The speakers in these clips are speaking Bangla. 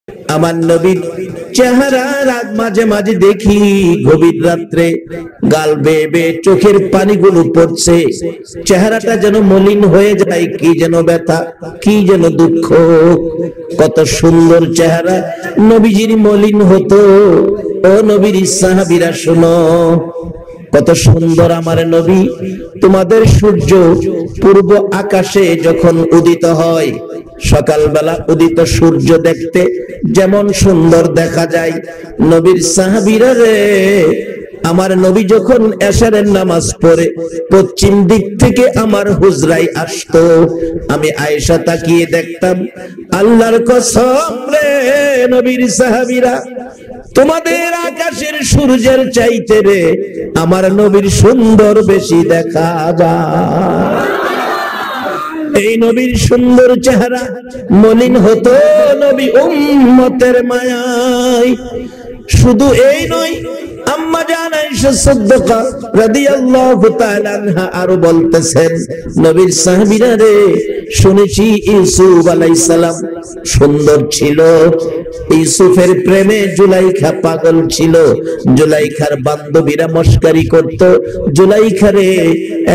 আমার নবীর চেহারা রাত মাঝে মাঝে দেখি গভীর রাত্রে গাল বেয়ে বেয়ে চোখের পানিগুলো পড়ছে, চেহারাটা যেন মলিন হয়ে যায়, কি যেন ব্যথা, কি যেন দুঃখ। কত সুন্দর চেহারা নবীজির মলিন হতো। ও নবীর সাহাবীরা শোনো, কত সুন্দর আমার নবী। তোমাদের সূর্য পূর্ব আকাশে যখন উদিত হয়, সকালবেলা উদিত সূর্য দেখতে যেমন সুন্দর দেখা যায়, নবীর সাহাবীরা রে, আমার নবী যখন এশারের নামাজ পড়ে পশ্চিম দিক থেকে আমার হুজরায় আসতো, আমি আয়েশা তাকিয়ে দেখতাম, আল্লাহর কসম রে নবীর সাহাবীরা, তোমাদের আকাশের সূর্যের চাইতে রে আমার নবীর সুন্দর বেশি দেখা যায়। এই নবীর সুন্দর চেহারা মলিন হতো নবী উম্মতের মায়ায়। শুধু এই নয়, আম্মা জান আয়েশা সিদ্দিকা রাদিয়াল্লাহু তাআলা আনহা আরো বলতেছেন, নবীর সাহাবীরা রে, শুনেছি ইউসুফ আলাইহিস সালাম সুন্দর ছিল, ইউসুফের প্রেমে জুলাইখা পাগল ছিল, জুলাইখার বান্ধবীরা মস্কারি করত, জুলাইখা রে,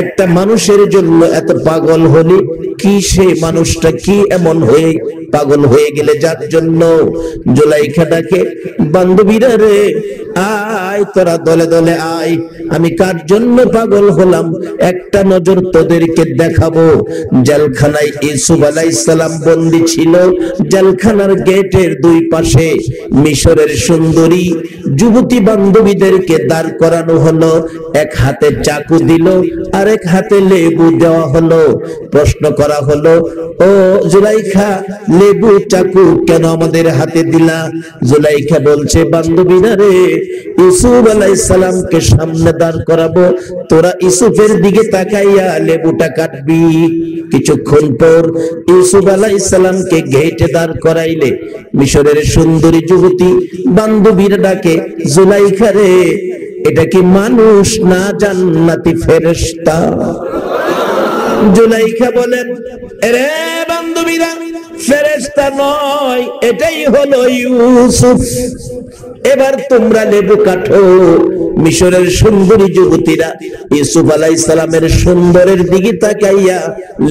একটা মানুষের জন্য এত পাগল হলি, কি সে মানুষটা কি এমন হয়ে পাগল হয়ে গেলে যার জন্য? জুলাইখাটাকে বান্ধবীরা রে, আয় তোরা দলে দলে আয়, আমি কার জন্য পাগল হলাম একটা নজর তোদেরকে দেখাবো। জেলখানায় ইউসুফ আলাইহিস সালাম বন্দী ছিল, জেলখানার গেটের দুই পাশে মিশরের সুন্দরী যুবতী বান্ধবীদেরকে দাঁড় করানো হলো, এক হাতে চাকু দিল আর এক হাতে লেবু দেওয়া হলো। প্রশ্ন করা হলো, ও জুলাইখা, লেবু চাকু কেন আমাদের হাতে দিলা? জুলাইখা বলছে, বান্ধবীরা রে, ইউসুফ আলাইহিস সালামকে সামনে দাঁড় করাবো, তোরা ইউসুফের দিকে তাকাইয়া লেবুটা কাটবি। কিছুক্ষণ পর ইউসুফ আলাইহিস সালামকে গেটে দাঁড় করাইলে মিশরের সুন্দরী যুবতী বান্ধবীরা ডাকে, জুলাইখা রে, এটা কি মানুষ না জান্নাতি ফেরেশতা? জুলাইখা বলেন, রে বান্ধবীরা, ফেরেশতা নয়, এটাই হলো ইউসুফ। এবার তোমরা লেবু কাটো। মিশরের সুন্দরী যুবতীরা ইউসুফ আলাইহিস সালামের সুন্দরের দিকে তাকাইয়া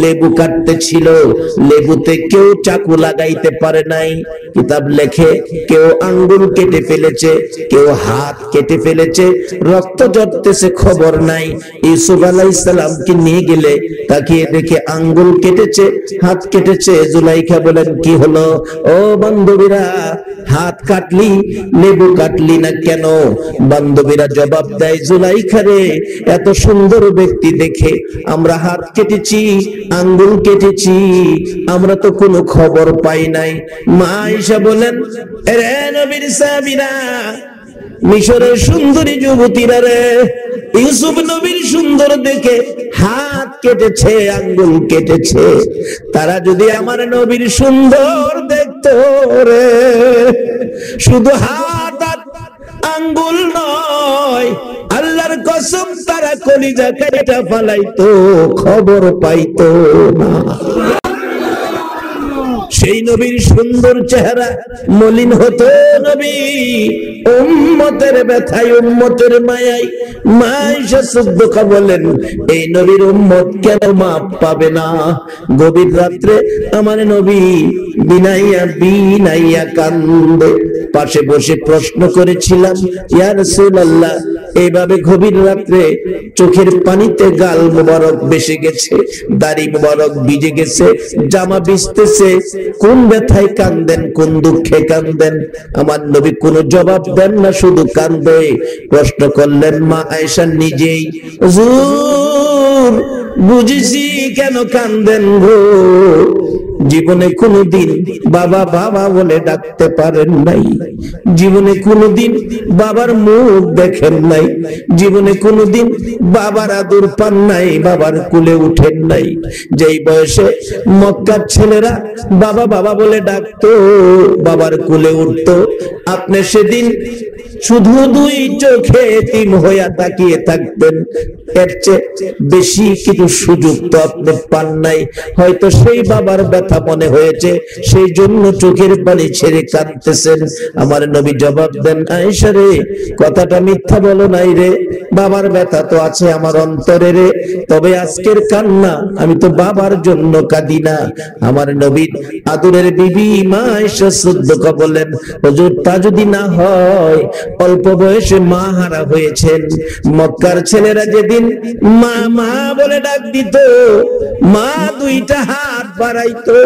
লেবু কাটতেছিল। লেবুতে কেউ চাকু লাগাইতে পারে নাই, কিতাব লেখে কেউ আঙ্গুল কেটে ফেলেছে, কেউ হাত কেটে ফেলেছে, রক্ত ঝরতেছে খবর নাই। ইউসুফ আলাইহিস সালামকে নিয়ে গেলে তাকিয়ে দেখে আঙ্গুল কেটেছে, হাত কেটেছে। জুলাইখা বলেন, কি হলো? ও বান্ধবীরা, হাত কাটলি লেবু কাটলি না কেন? বান্ধবীরা জবাব দেয়, জুলাইখা রে, এত সুন্দর ব্যক্তি দেখে আমরা হাত কেটেছি, আঙ্গুল কেটেছি, আমরা তো কোনো খবর পাই নাই। মা আয়েশা বলেন, রে নবীর সাহাবীরা, মিশরের সুন্দরী যুবতীরা রে, ইউসুফ নবীর সুন্দর দেখে হাত কেটেছে, আঙ্গুল কেটেছে, তারা যদি আমার নবীর সুন্দর দেখতো রে, শুধু হাত আর আঙ্গুল নয়, আল্লাহর কসম তারা কলিজা কেটে ফালাইতো, খবর পাইতো না। সেই নবীর সুন্দর চেহারা মলিন হতো নবী উম্মতের ব্যথায়, উম্মতের মায়ায়। মা আয়েশা সিদ্দিকা বলেন, এই নবীর উম্মত কেন মাপ পাবে না? গভীর রাত্রে আমার নবী বিনাইয়া বিনাইয়া কান্দে। পাশে বসে প্রশ্ন করেছিলাম, ইয়া রাসূলুল্লাহ, এইভাবে গভীর রাত্রে চোখের পানিতে গাল মুবারক বেসে গেছে, দাড়ি মুবারক ভিজে গেছে, জামা ভিজতেছে, কোন ব্যথায় কান্দেন, কোন দুঃখে কান্দেন? আমার নবী কোনো জবাব দেন না, শুধু কান্দে। প্রশ্ন করলেন মা আয়েশা নিজেই, হুজুর বুঝেছি কেন কান্দেন গো, জীবনে কোনদিন বাবা বাবা বলে ডাকতে পারেন নাই, জীবনে কোনদিন বাবার মুখ দেখেন নাই, জীবনে কোনদিন বাবার আদর পান নাই, বাবার কোলে উঠেন নাই। যেই বয়সে মক্কার ছেলেরা বাবা বাবা বলে ডাকতো, বাবার কোলে উঠতো, আপনি সেদিন শুধু দুই চোখে এতিম হইয়া তাকিয়ে থাকতেন, এর চেয়ে বেশি কিছু সুযোগ তো আপনি পান নাই। হয়তো সেই বাবার ব্যথা মনে হয়েছে, সেই জন্য চোখের পানি ছেড়ে কাঁদতেছেন। আমার নবী জবাব দেন, আয়েশা রে, কথাটা মিথ্যা বলো নাই রে, বাবার ব্যথা তো আছে আমার অন্তরে রে, তবে আজকের কান্না আমি তো বাবার জন্য কাঁদি না। আমার নবীর আদরের বিবি মা আয়েশা সিদ্দিকা বলেন, হুজুর তা যদি না হয়, অল্প বয়সে মা হারা হয়েছেন। মক্কার ছেলেরা যেদিন মা মা বলে ডাক দিত, মা দুইটা হাত বাড়াইতো,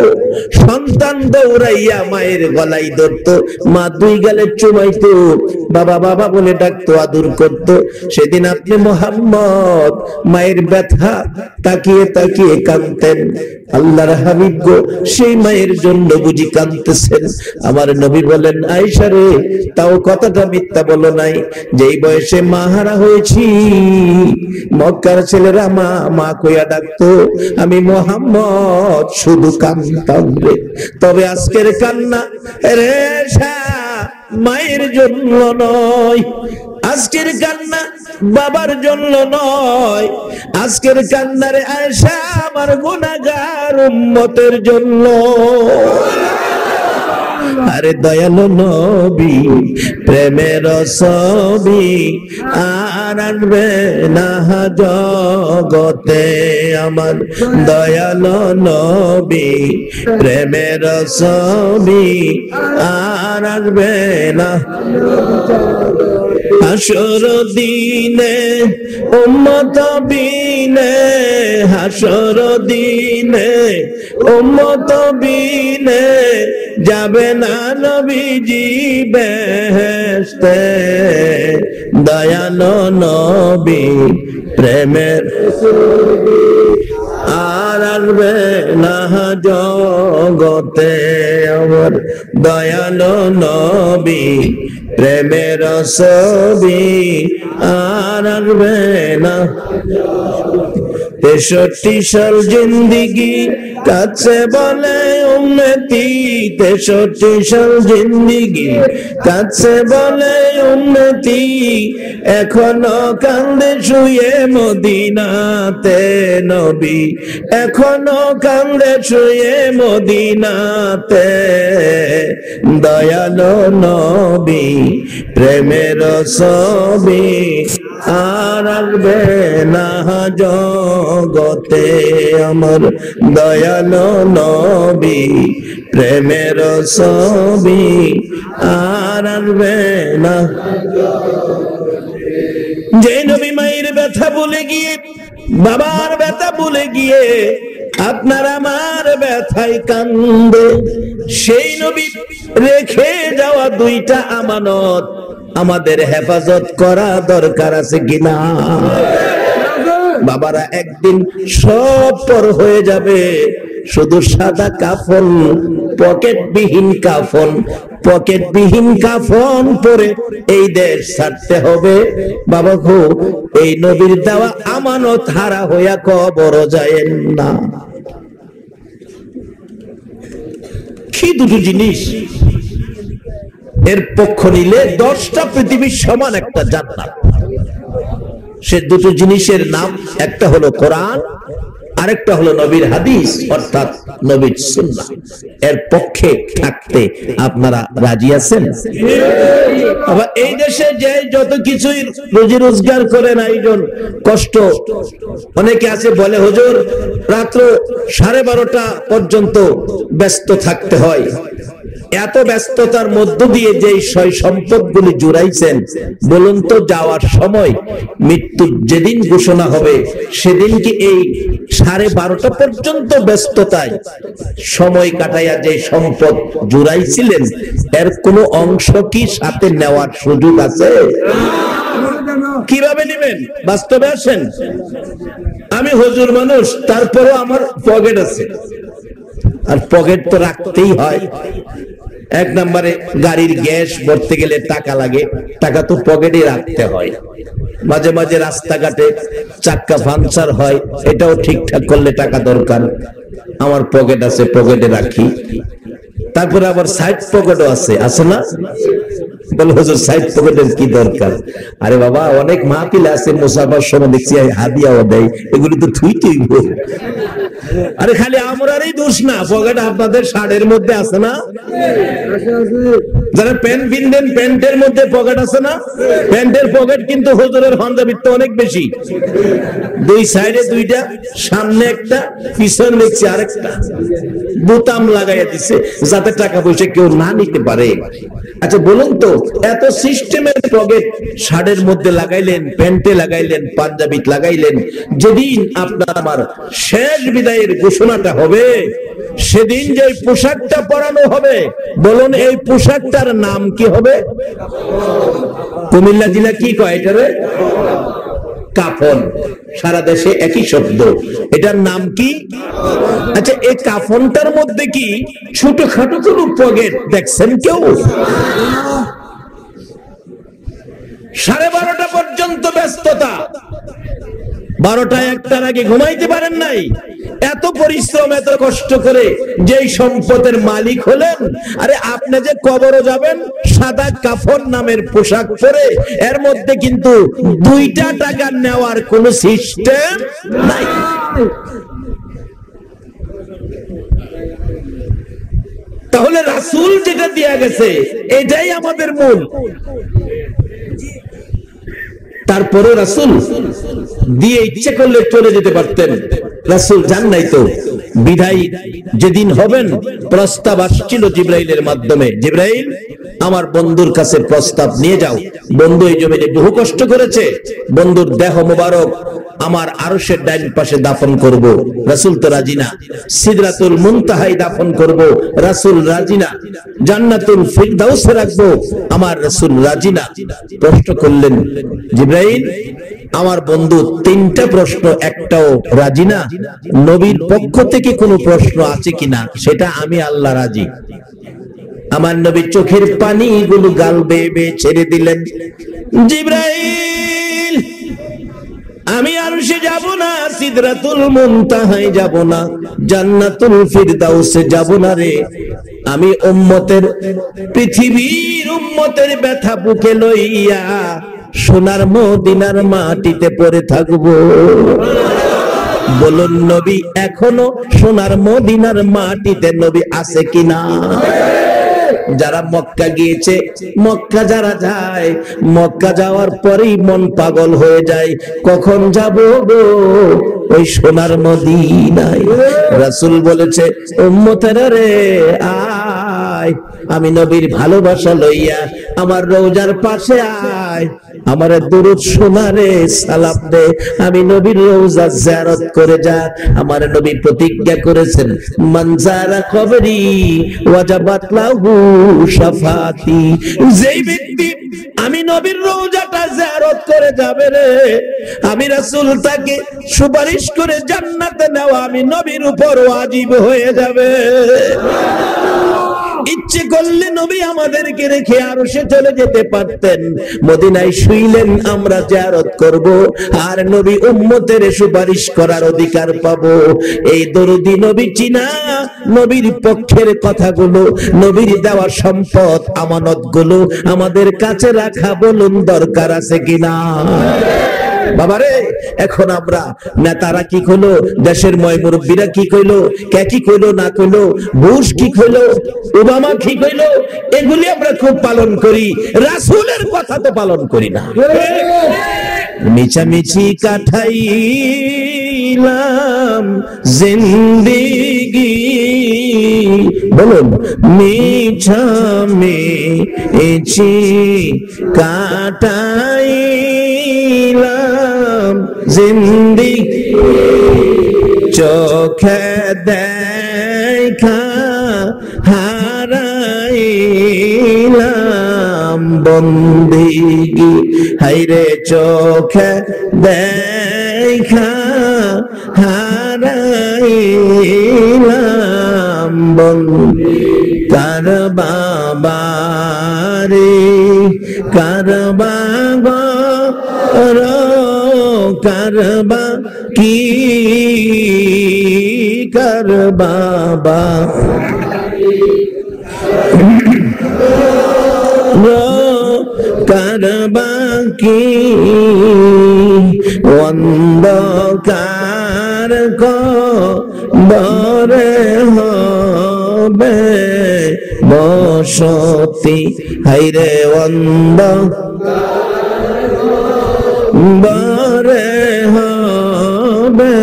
সন্তান দৌড়াইয়া মায়ের গলায় ধরতো, মা দুই গালে চুমাইতো, বাবা বাবা বলে ডাকতো, আদর করতো। সেদিন আপনি মুহাম্মদ মায়ের ব্যথা তাকিয়ে তাকিয়ে কাঁদতেন। আল্লাহর হাবিব গো, সেই মায়ের জন্য বুঝি কাঁদতেছেন? আমার নবী বলেন, আয়েশা রে, তাও কথাটা মিথ্যা বলো নাই, যেই বয়সে মা হারা হয়েছি মক্কার ছেলেরা মা মা কইয়া ডাকতো, আমি মুহাম্মদ শুধু কাঁদতাম রে। তবে আজকের কান্না রে মায়ের জন্য নয়, আজকের কান্না বাবার জন্য নয়, আজকের কান্নারে আয়েশা আমার গুনাহগার উম্মতের জন্য। আরে দয়ালু নবী প্রেমের ছবি আর আনবে না জগতে, আমার দয়ালু নবী প্রেমের ছবি আর আনবে না। হাসর দিনে উম্মত বিনে, হাসর দিনে উম্মত বিনে যাবে না নবীজি বেহেশতে, দয়ালু নবী প্রেমের আর আসবে না জগতে, আমার দয়ালু নবী প্রেমের ছবি আর আসবে না। 63 সাল জিন্দিগি কাছে বলে উম্মতি, 63 সাল জিন্দিগি কাছে বলে উম্মতি, এখনো কান্দে শুয়ে মদিনাতে নবী, এখনো কান্দে শুয়ে মদিনাতে, দয়ালু নবী প্রেমের ছবি আর আসবে না জগতে, আমার দয়ালু নবী প্রেমের ছবি আর আসবে না। যে নবী মায়ের ব্যথা ভুলে গিয়ে, বাবার ব্যথা ভুলে গিয়ে আপনার আমার ব্যথায় কান্দে, সেই নবী রেখে যাওয়া দুইটা আমানত আমাদের হেফাজত করা দরকার আছে কিনা? বাবারা একদিন সব পর হয়ে যাবে, শুধু সাদা কাফন, পকেটবিহীন কাফন, পকেটবিহীন কাফন পরে এই দেশ ছাড়তে হবে। বাবা গো, এই নবীর দেওয়া আমানত হারা হইয়া কবর যায়েন না। কি দুটো জিনিস, এর পক্ষ নিলে 10টা পৃথিবীর সমান একটা জান্নাত। সে দুটো জিনিসের নাম, একটা হলো কোরআন, আরেকটা হলো নবীর হাদিস অর্থাৎ নবীর সুন্নাহ। এর পক্ষে থাকতে আপনারা রাজি আছেন? আবার এই দেশে যে যত কিছুই রুজি রোজগার করেন, আয়োজন কষ্ট, অনেকে আছে বলে হুজুর রাত্র 12:30 পর্যন্ত ব্যস্ত থাকতে হয়। এত ব্যস্ততার মধ্য দিয়ে যে সম্পদগুলি জুড়াইছেন, বলুন তো যাওয়ার সময় মৃত্যু যেদিন ঘোষণা হবে সেদিন কি এই 12:30 পর্যন্ত ব্যস্ততায় সময় কাটাইয়া যে সম্পদ জুড়াইছিলেন, এর কোনো অংশ কি সাথে নেওয়ার সুযোগ আছে? কিভাবে নেবেন? বাস্তবে আসেন। আমি হুজুর মানুষ, তারপরেও আমার পকেট আছে, আর পকেট তো রাখতেই হয়। এক নম্বরে গাড়ির গ্যাস ভরতে গেলে টাকা লাগে, টাকা তো পকেটে রাখতে হয়। মাঝে মাঝে রাস্তাঘাটে চাক্কা পাংচার হয়, এটাও ঠিকঠাক করলে টাকা দরকার, আমার পকেট আছে, পকেটে রাখি। তারপরে আবার সাইড পকেটও আছে, আছে না? বলে হুজুর সাইড পকেটের কি দরকার? আরে বাবা, অনেক মাহফিল আছে মুসাফার সময় দেখছি হাদিয়াও দেয়, এগুলি তো থুই তুইব। আরে খালি আমরারই দোষ না, পকেট আপনাদের শার্টের মধ্যে আছে না? যারা প্যান্ট কিনবেন প্যান্টের মধ্যে পকেট আছে না? প্যান্টের পকেট কিন্তু হুজুরের পাঞ্জাবির তো অনেক বেশি, দুই সাইডে দুইটা, সামনে একটা, পিছনে দেখছি আরেকটা, বোতাম লাগাইয়া দিছে যাতে টাকা পয়সা কেউ না নিতে পারে। আচ্ছা বলুন তো, এত সিস্টেমের পকেট শার্টের মধ্যে লাগাইলেন, প্যান্টে লাগাইলেন, পাঞ্জাবি লাগাইলেন, যেদিন আপনার আমার শেষ বিদায়ের ঘোষণাটা হবে, সেদিন যে পোশাকটা পরানো হবে, বলুন এই পোশাকটার নাম কি হবে? কুমিল্লা জেলা কি কয় এটারে? কাফন। সারা দেশে একই শব্দ, এটার নাম কি? আচ্ছা, এই কাফনটার মধ্যে কি ছোটখাটো কোনো পকেট দেখছেন কেউ? 12:30 পর্যন্ত ব্যস্ততা, 12টায় 1টার আগে ঘুমাইতে পারেন নাই, এত পরিশ্রম এত কষ্ট করে যেই সম্পদের মালিক হলেন। আরে আপনি যে কবরে যাবেন সাদা কাফন নামের পোশাক পরে, এর মধ্যে কিন্তু 2টা টাকা নেওয়ার কোন সিস্টেম নাই। তাহলে রাসূল যেটা দিয়া গেছে এটাই আমাদের মূল। তারপরে রাসূল দিয়ে ইচ্ছে করলে চলে যেতে পারতেন, রাসূল যান নাই তো। বিদায় যেদিন হবেন, প্রস্তাব আসছিল জিবরাইলের মাধ্যমে, জিবরাইল আমার বন্ধুর কাছে প্রস্তাব নিয়ে যাও। বন্ধু এই জমিনে বহু কষ্ট করেছে, বন্ধুর দেহ মোবারক আমার আরশের ডাইন পাশে দাফন করব, রাসূল তো রাজি না। সিদরাতুল মুনতাহায় দাফন করব, রাসূল রাজি না। জান্নাতুল ফিরদাউসে রাখবো, আমার রাসূল রাজি না। প্রশ্ন করলেন, জিবরাইল আমার বন্ধু 3টা প্রশ্ন, একটাও রাজি না, নবীর পক্ষ থেকে কোনো প্রশ্ন আছে কিনা সেটা আমি আল্লাহ রাজি। আমার নবীর চোখের পানিগুলো গাল বেয়ে বেয়ে ছেড়ে দিলেন, জিবরাইল আমি আরশে যাব না, সিদরাতুল মুনতাহায় যাব না, জান্নাতুল ফিরদাউসে যাব না রে। আমি উম্মতের, পৃথিবীর উম্মতের ব্যথা বুকে লইয়া সোনার মদিনার মাটিতে পড়ে থাকবো। বলুন নবী এখনো সোনার মদিনার মাটিতে নবী আছে কিনা? যারা মক্কা গিয়েছে, মক্কা যারা যায়, মক্কা যাওয়ার পরেই মন পাগল হয়ে যায়, কখন যাব গো ওই সোনার মদিনায়। রাসূল বলেছে, উম্মতেরা রে আয়, আমি নবীর ভালোবাসা লইয়া আমার রওজার পাশে আয়, আমার দুরূদ শোনারে সালাম দে, আমি নবীর রওজা জিয়ারত করে যা। আমার নবী প্রতিজ্ঞা করেছেন, মান যারা কবরি ওয়াজাবাত লাহু শাফাতি, যেই ব্যক্তি আমি নবীর রওজাটা জিয়ারত করে যাবে রে, আমি রাসূল তাকে সুপারিশ করে জান্নাতে নেওয়া আমি নবীর উপর ওয়াজিব হয়ে যাবে। ইচ্ছে করলে নবী আমাদেরকে রেখে আরশে চলে যেতে পারতেন, মদিনায় শুইলেন আমরা জিয়ারত করব, আর নবী উম্মতের সুপারিশ করার অধিকার পাবো। এই দরদি নবী চিনা, নবীর পক্ষের কথাগুলো, নবীর দেওয়া সম্পদ আমানতগুলো আমাদের কাছে রাখা বলুন দরকার আছে কিনা? বাবারে, এখন আমরা নেতারা কি কইলো, দেশের ময় মুরব্বীরা কি কইলো, কে কি কইলো না কইলো, বুশ কি কইলো, ওবামা কি কইলো, এগুলি আমরা খুব পালন করি, রাসূলের কথা তো পালন করি না। মিছামিছি কাটাইলাম জিন্দেগি, বলুন মিছামিছি কাটাইলাম জিন্দেগি, চোখে দেখা হারাইলাম বন্দেগি, হায়রে চোখে দেখা হারাইলাম বন্দেগি। কার বাবারে কার বাবা কারবা কি কর বাবা কারবাকি অন্ধকার কবরে হবে বসতি, হাইরে অন্ধকারে হবে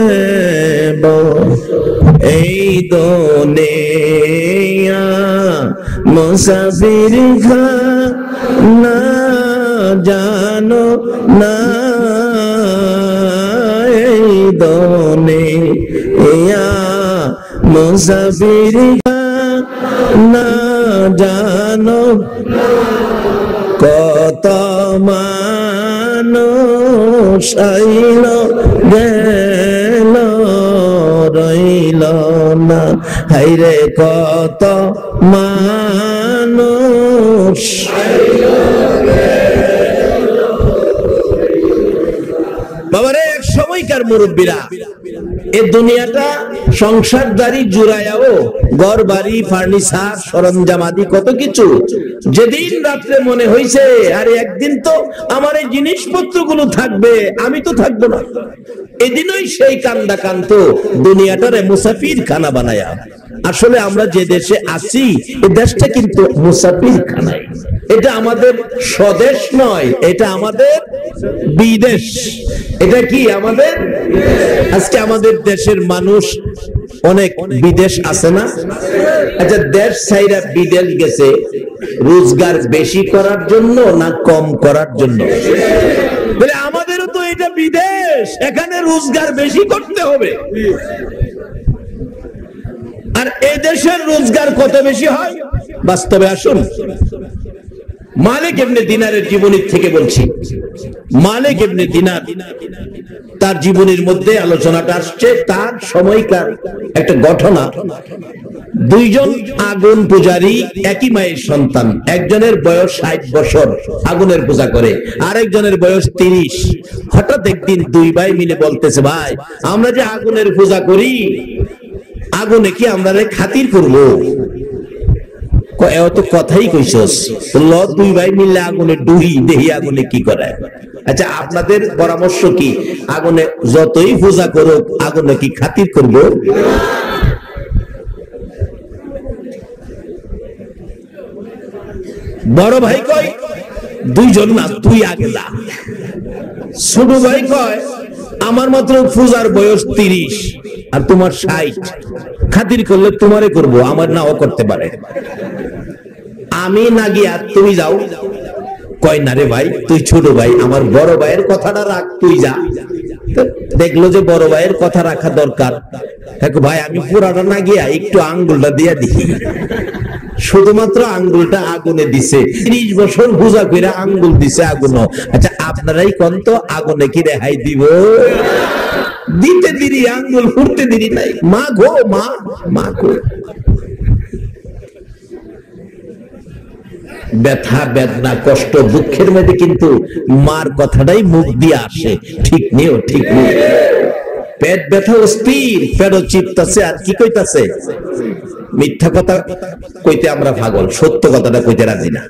এই দুনিয়া মুসাফির খানা জানো না, এই দুনিয়া মুসাফির খানা জানো, কত মানুষ আইল গেল রইল না, হাইরে কত মানুষ। বাবারে এক সময়কার মুরব্বীরা এই দুনিয়াটা সংসারদারি জুড়ায়াও ঘর বাড়ি ফার্নিচার সরঞ্জাম আদি কত কিছু, যেদিন রাত্রে মনে হয়েছে আরে একদিন তো আমার এই জিনিসপত্রগুলো থাকবে, আমি তো থাকবো না, এদিনই সেই কান্দা কান্ত দুনিয়াটারে মুসাফির খানা বানায়া। আসলে আমরা যে দেশে আছি এই দেশটা কিন্তু মুসাফির খানায়, এটা আমাদের স্বদেশ নয়, এটা আমাদের বিদেশ। এটা কি আমাদের? আজকে আমাদের দেশের মানুষ অনেক বিদেশ আছে না? আচ্ছা, দেশ ছাইরা বিদেশ গেছে রোজগার বেশি করার জন্য না কম করার জন্য? বলে আমাদেরও তো এটা বিদেশ, এখানে রোজগার বেশি করতে হবে। আর এই দেশের রোজগার কত বেশি হয় বাস্তবে আসুন। মালিক ইবনে দিনারের জীবনী থেকে বলছি। মালিক ইবনে দিনার তার জীবনীর মধ্যে আলোচনাটা আসছে তার সময়কার একটা ঘটনা। দুইজন আগুন পূজারী, একই মায়ের সন্তান, একজনের বয়স 60 বছর আগুনের পূজা করে, আরেকজনের বয়স 30। হঠাৎ একদিন দুই ভাই মিলে বলতেছে, ভাই আমরা যে আগুনের পূজা করি, আগুনে কি আমরা খাতির করবো? তো কথাই কইছস, দুই ভাই মিলে আগুনে ডুহি দেহি আগুনে কি করে। আচ্ছা, আপনাদের পরামর্শ কি? আগুনে যতই পূজা করুক আগুনে কি খাতির করব? বড় ভাই কয় দুইজন না, তুই আগে যা। ছোট ভাই কয় আমার মাত্র পূজার বয়স 30 আর তোমার 60, খাতির করলে তোমারে করব, আমার নাও করতে পারে, আমি না গিয়া তুমি যাও। কয় না রে ভাই, তুই ছোট ভাই, আমার বড় ভাইয়ের কথাটা রাখ, তুই যা। দেখলো যে বড় ভাইয়ের কথা রাখা দরকার, ভাই আমি পুরাটা না গিয়া একটু আঙ্গুলটা দিয়া দেখি। শুধুমাত্র আঙ্গুলটা আগুনে দিছে, 30 বছর পূজা করে আঙ্গুল দিছে আগুন। আচ্ছা, আপনারাই কোন তো আগুনে কি রেহাই দিব? দিতে দেরি, আঙ্গুল ফুটতে দেরি নাই। মা গো মা, মা গো। ব্যথা বেদনা কষ্ট দুঃখের মধ্যে কিন্তু মার কথাটাই মুখ দিয়ে আসে, ঠিক নেও ঠিক নেই। পেট ব্যথা অস্থির, পেট চিপতাছে আর কি কইতাছে? মিথ্যা কথা কইতে আমরা পাগল, সত্য কথাটা কইতে রাজি না।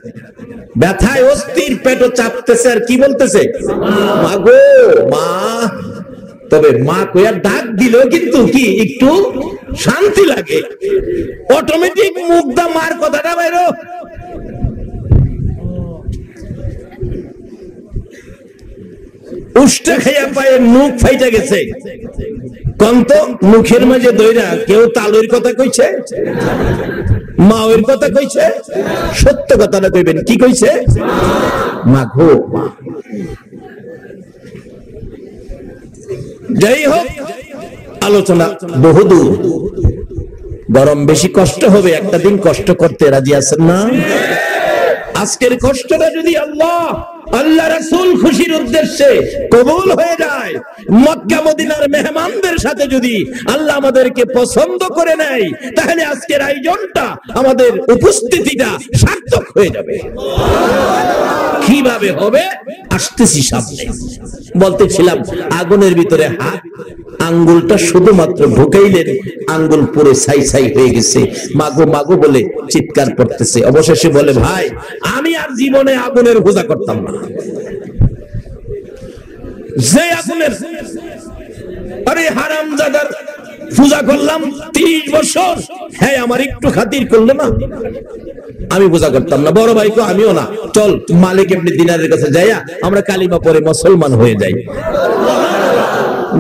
ব্যথায় অস্থির, পেটও চাপতেছে আর কি বলতেছে? মা গো মা। তবে মা কইয়া ডাক দিল কিন্তু কি একটু শান্তি লাগে, অটোমেটিক মুখ দা মার কথাটা বাইরো। উষ্টা খাইয়া পায়ে মুখ ফাইটা গেছে, কন্ত মুখের মাঝে দইরা কেউ তালুর কথা কইছে, মাওয়ের কথা কইছে, সত্য কথাটা কইবেন। কি কইছে? মা গো মা। যাই হোক, আলোচনা বহুদূর, গরম বেশি কষ্ট হবে, একটা দিন কষ্ট করতে রাজি আছেন না? আজকের কষ্টটা যদি আল্লাহ রাসূল খুশির উদ্দেশ্যে কবুল হয়ে যায়, মক্কা মদিনার মেহমানদের সাথে যদি আল্লাহ আমাদেরকে পছন্দ করে নেয়, তাহলে আজকের আয়োজনটা, আমাদের উপস্থিতিটা সার্থক হয়ে যাবে। কিভাবে হবে আসতেছি সামনে। বলতেছিলাম আগুনের ভিতরে হাত, আঙ্গুলটা শুধুমাত্র ঢুকাইলেন, আঙ্গুল পুরো ছাই ছাই হয়ে গেছে, মাগো মাগো বলে চিৎকার করতেছে। অবশেষে বলে, ভাই আমি আর জীবনে আগুনের পূজা করতাম না। যে আগুনের, আরে হারামজাদার পূজা করলাম 30 বছর, হ্যাঁ আমার একটু খাতির করলো না, আমি পূজা করতাম না। বড় ভাই কো আমিও না, চল মালিক ইবনে দিনারের কাছে যাইয়া আমরা কালিমা পড়ে মুসলমান হয়ে যাই।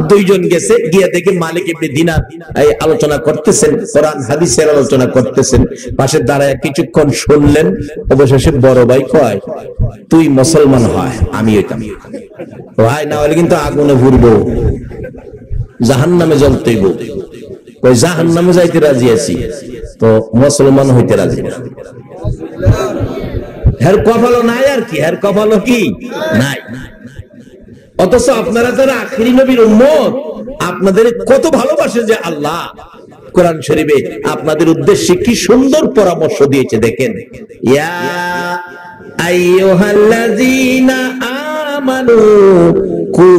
দুইজন গেছে, গিয়া দেখে মালিক ইবনে দিনার এই আলোচনা করতেছেন, কোরআন হাদিসের আলোচনা করতেছেন, পাশে দাঁড়ায় কিছুক্ষণ শুনলেন। অবশেষে বড় ভাই কয়, তুই মুসলমান হয়, আমি হইতাম ভাই, না হলে কিন্তু আগুনে পুড়বো, জাহান্নামে জ্বলতেইব। কই জাহান্নামে যাইতে রাজি আছি, তো মুসলমান হইতে রাজি না। হের কপালও নাই, আর কি হের কপালও কি নাই। অথচ আপনারা যারা আখিরি নবীর উম্মত, আপনাদের কত ভালোবাসে যে আল্লাহ। কোরআন শরীফে আপনাদের উদ্দেশ্যে কি সুন্দর পরামর্শ দিয়েছে দেখেন, ইয়া আইয়ুহাল্লাযীনা আমানু কু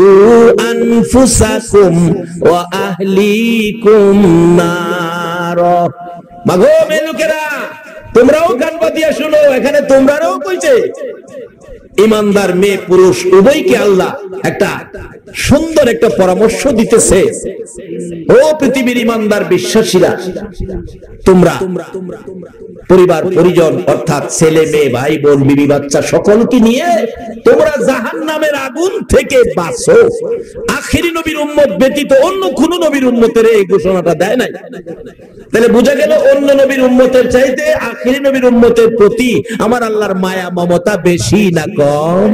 আনফুসাকুম ওয়া আহলিকুম নার। মাগো মেলুকেরা, তোমরাও কান পাতিয়া শুনো, এখানে তোমরাও কইছে। ইমানদার মেয়ে পুরুষ উভয়কে আল্লাহ একটা সুন্দর একটা পরামর্শ দিতেছে, ও পৃথিবীর ইমানদার বিশ্বাসীরা, তোমরা পরিবার পরিজন অর্থাৎ ছেলে মেয়ে ভাই বোন বিবি বাচ্চা সকলকে নিয়ে তোমরা জাহান্নামের আগুন থেকে বাঁচো। আখিরি নবীর উম্মত ব্যতীত অন্য কোন নবীর উম্মতের এই ঘোষণাটা দেয় নাই। তাহলে বোঝা গেল অন্য নবীর উম্মতের চাইতে আখিরি নবীর উম্মতের প্রতি আমার আল্লাহর মায়া মমতা বেশি না কম?